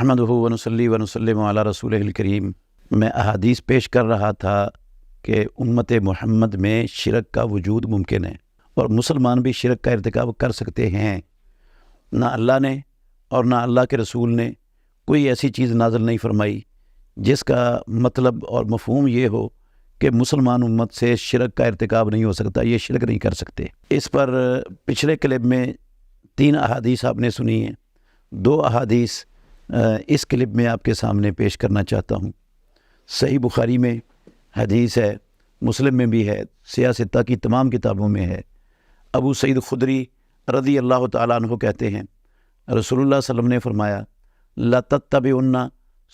نحمدہ ونصلی ونسلم علی رسولہ الکریم۔ میں احادیث پیش کر رہا تھا کہ امت محمد میں شرک کا وجود ممکن ہے اور مسلمان بھی شرک کا ارتکاب کر سکتے ہیں۔ نہ اللہ نے اور نہ اللہ کے رسول نے کوئی ایسی چیز نازل نہیں فرمائی جس کا مطلب اور مفہوم یہ ہو کہ مسلمان امت سے شرک کا ارتکاب نہیں ہو سکتا، یہ شرک نہیں کر سکتے۔ اس پر پچھلے کلپ میں 3 احادیث آپ نے سنی ہیں، 2 احادیث اس کلپ میں آپ کے سامنے پیش کرنا چاہتا ہوں۔ صحیح بخاری میں حدیث ہے، مسلم میں بھی ہے، سیاہ ستہ کی تمام کتابوں میں ہے۔ ابو سعید خدری رضی اللہ تعالیٰ عنہ کہتے ہیں رسول اللہ صلی اللہ علیہ وسلم نے فرمایا لَتَتَّبِعُنَّ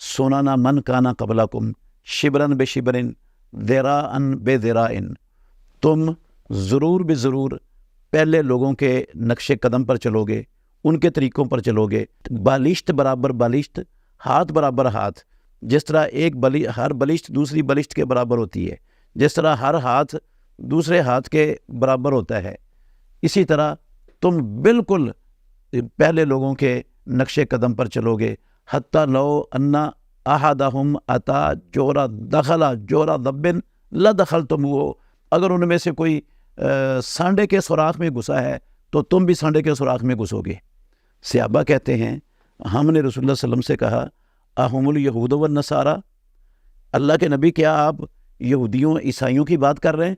سُنَنَ مَنْ كَانَ قَبْلَكُمْ شِبْرًا بِشِبْرٍ ذِرَاعًا بِذِرَاعٍ، تم ضرور بضرور پہلے لوگوں کے نقش قدم پر چلو گے، ان کے طریقوں پر چلو گے، بالشت برابر بالشت، ہاتھ برابر ہاتھ۔ جس طرح ہر بلشت دوسری بلشت کے برابر ہوتی ہے، جس طرح ہر ہاتھ دوسرے ہاتھ کے برابر ہوتا ہے، اسی طرح تم بالکل پہلے لوگوں کے نقش قدم پر چلو گے۔ حتی لو ان احدہم اتا جورا دخل جورا دبن لدخلتموہ، اگر ان میں سے کوئی سانڈے کے سوراخ میں گھسا ہے تو تم بھی سانڈے کے سوراخ میں گھسو گے۔ صحابہ کہتے ہیں ہم نے رسول اللہ صلی اللہ علیہ وسلم سے کہا اہم الیہود والنصارى، اللہ کے نبی کیا آپ یہودیوں عیسائیوں کی بات کر رہے ہیں؟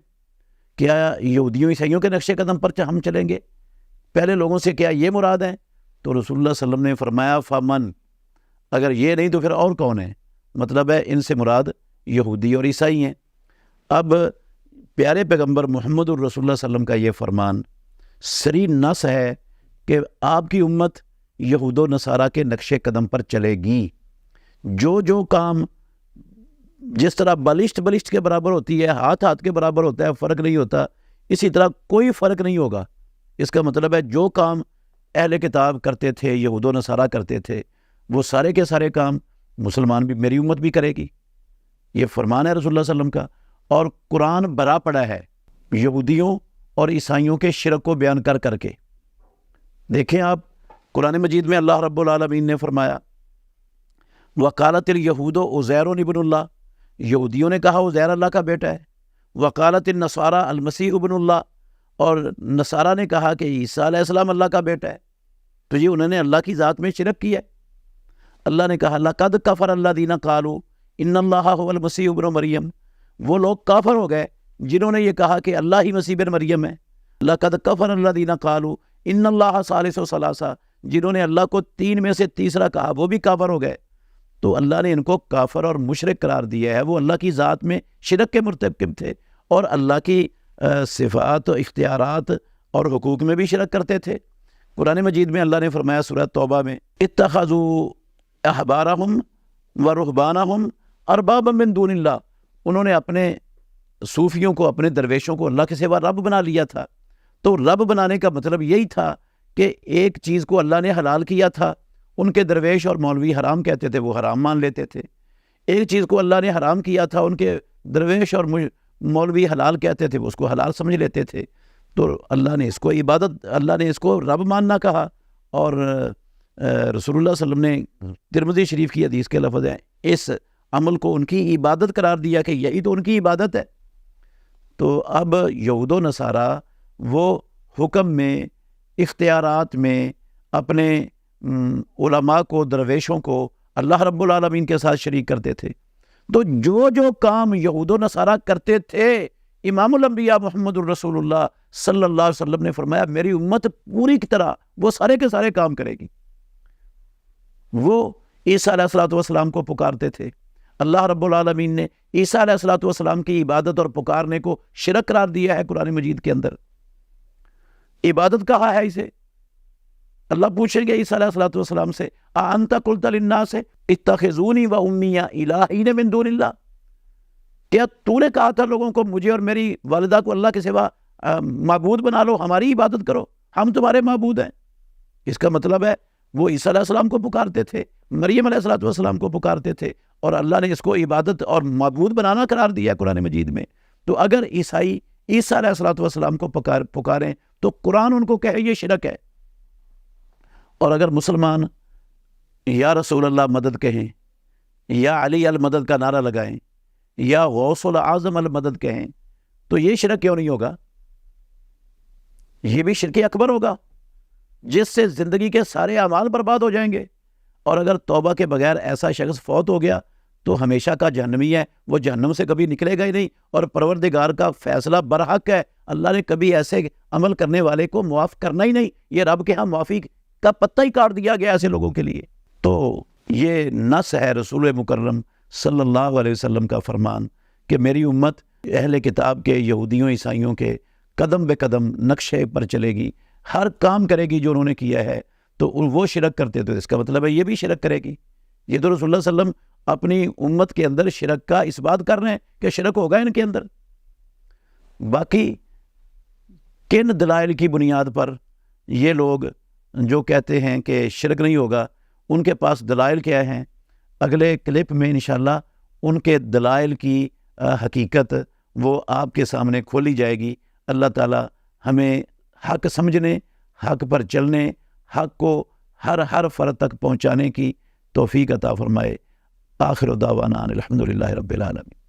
کیا یہودیوں عیسائیوں کے نقش قدم پر ہم چلیں گے پہلے لوگوں سے؟ کیا یہ مراد ہے؟ تو رسول اللہ صلی اللہ علیہ وسلم نے فرمایا فمن، اگر یہ نہیں تو پھر اور کون ہے؟ مطلب ہے ان سے مراد یہودی اور عیسائی ہیں۔ اب پیارے پیغمبر محمد الرسول اللہ صلی اللہ علیہ وسلم کا یہ فرمان صریح نص ہے کہ آپ کی امت یہود و نصارہ کے نقش قدم پر چلے گی۔ جو کام جس طرح بالشت بالشت کے برابر ہوتی ہے، ہاتھ ہاتھ کے برابر ہوتا ہے، فرق نہیں ہوتا، اسی طرح کوئی فرق نہیں ہوگا۔ اس کا مطلب ہے جو کام اہل کتاب کرتے تھے، یہود و نصارہ کرتے تھے، وہ سارے کے سارے کام مسلمان بھی، میری امت بھی کرے گی۔ یہ فرمان ہے رسول اللہ صلی اللہ علیہ وسلم کا، اور قرآن بھرا پڑا ہے یہودیوں اور عیسائیوں کے شرک کو بیان کر کر کے۔ دیکھیں آپ قرآن مجید میں اللہ رب العالمین نے فرمایا وقالت الیہود عزیر ابن اللہ، یہودیوں نے کہا عزیر اللہ کا بیٹا ہے۔ وقالت النصارى المسیح ابن اللہ، اور نصارہ نے کہا کہ عیسیٰ علیہ السلام اللہ کا بیٹا ہے۔ تو یہ انہوں نے اللہ کی ذات میں شرک کیا ہے۔ اللہ نے کہا لقد کفر الذین قالوا ان اللہ هو المسیح ابن مریم، وہ لوگ کافر ہو گئے جنہوں نے یہ کہا کہ اللہ ہی مسیح بن مریم ہے۔ لقد کفر الذین قالوا ان اللہ ثالث ثلاثہ، جنہوں نے اللہ کو 3 میں سے تیسرا کہا، وہ بھی کافر ہو گئے۔ تو اللہ نے ان کو کافر اور مشرک قرار دیا ہے۔ وہ اللہ کی ذات میں شرک کے مرتکب تھے اور اللہ کی صفات و اختیارات اور حقوق میں بھی شرک کرتے تھے۔ قرآن مجید میں اللہ نے فرمایا سورہ توبہ میں اتخذوا احبارہم ورہبانہم اربابا من دون اللہ، انہوں نے اپنے صوفیوں کو، اپنے درویشوں کو اللہ کے سوا رب بنا لیا تھا۔ تو رب بنانے کا مطلب یہی تھا کہ ایک چیز کو اللہ نے حلال کیا تھا، ان کے درویش اور مولوی حرام کہتے تھے، وہ حرام مان لیتے تھے۔ ایک چیز کو اللہ نے حرام کیا تھا، ان کے درویش اور مولوی حلال کہتے تھے، وہ اس کو حلال سمجھ لیتے تھے۔ تو اللہ نے اس کو عبادت، اللہ نے اس کو رب ماننا کہا، اور رسول اللہ صلی اللہ علیہ وسلم نے ترمذی شریف کی حدیث کے لفظ ہیں اس عمل کو ان کی عبادت قرار دیا کہ یہی تو ان کی عبادت ہے۔ تو اب یہود و نصارہ وہ حکم میں، اختیارات میں اپنے علماء کو، درویشوں کو اللہ رب العالمین کے ساتھ شریک کرتے تھے۔ تو جو کام یہود و نصارہ کرتے تھے، امام الانبیاء محمد الرسول اللہ صلی اللہ علیہ وسلم نے فرمایا میری امت پوری کی طرح وہ سارے کے سارے کام کرے گی۔ وہ عیسیٰ علیہ السلام کو پکارتے تھے، اللہ رب العالمین نے عیسیٰ علیہ السلام کی عبادت اور پکارنے کو شرک قرار دیا ہے قرآن مجید کے اندر۔ عبادت کہا ہے اسے۔ اللہ پوچھیں گے عیسیٰ علیہ السلام سے اَأَنْتَ قُلْتَ لِلنَّاسِ اتَّخِذُونِي وَأُمِّيَ إِلَٰهَيْنِ مِن دُونِ اللَّهِ، کیا تو نے کہا تھا لوگوں کو مجھے اور میری والدہ کو اللہ کے سوا معبود بنا لو، ہماری عبادت کرو، ہم تمہارے معبود ہیں؟ اس کا مطلب ہے وہ عیسیٰ علیہ السلام کو پکارتے تھے، مریم علیہ السلام کو پکارتے تھے، اور اللہ نے اس کو عبادت اور معبود بنانا قرار دیا قرآن مجید میں۔ تو اگر عیسائی عیسیٰ علیہ السلام کو پکاریں تو قرآن ان کو کہے یہ شرک ہے، اور اگر مسلمان یا رسول اللہ مدد کہیں، یا علی المدد کا نعرہ لگائیں، یا غوث العظم المدد کہیں، تو یہ شرک کیوں نہیں ہوگا؟ یہ بھی شرک اکبر ہوگا جس سے زندگی کے سارے اعمال برباد ہو جائیں گے، اور اگر توبہ کے بغیر ایسا شخص فوت ہو گیا تو ہمیشہ کا جہنمی ہے، وہ جہنم سے کبھی نکلے گا ہی نہیں، اور پروردگار کا فیصلہ برحق ہے، اللہ نے کبھی ایسے عمل کرنے والے کو معاف کرنا ہی نہیں، یہ رب کے ہاں معافی کا پتہ ہی کاٹ دیا گیا ایسے لوگوں کے لیے۔ تو یہ نص ہے رسول مکرم صلی اللہ علیہ وسلم کا فرمان کہ میری امت اہل کتاب کے یہودیوں عیسائیوں کے قدم بے قدم نقشے پر چلے گی، ہر کام کرے گی جو انہوں نے کیا ہے، تو وہ شرک کرتے تو اس کا مطلب ہے یہ بھی شرک کرے گی۔ یہ تو رسول اللہ صلی اللہ علیہ وسلم اپنی امت کے اندر شرک کا اس بات کر رہے ہیں کہ شرک ہوگا ان کے اندر۔ باقی کن دلائل کی بنیاد پر یہ لوگ جو کہتے ہیں کہ شرک نہیں ہوگا، ان کے پاس دلائل کیا ہیں؟ اگلے کلپ میں انشاءاللہ ان کے دلائل کی حقیقت وہ آپ کے سامنے کھولی جائے گی۔ اللہ تعالی ہمیں حق سمجھنے، حق پر چلنے، حق کو ہر فرد تک پہنچانے کی توفیق عطا فرمائے۔ آخر دعوانا الحمدللہ رب العالمین۔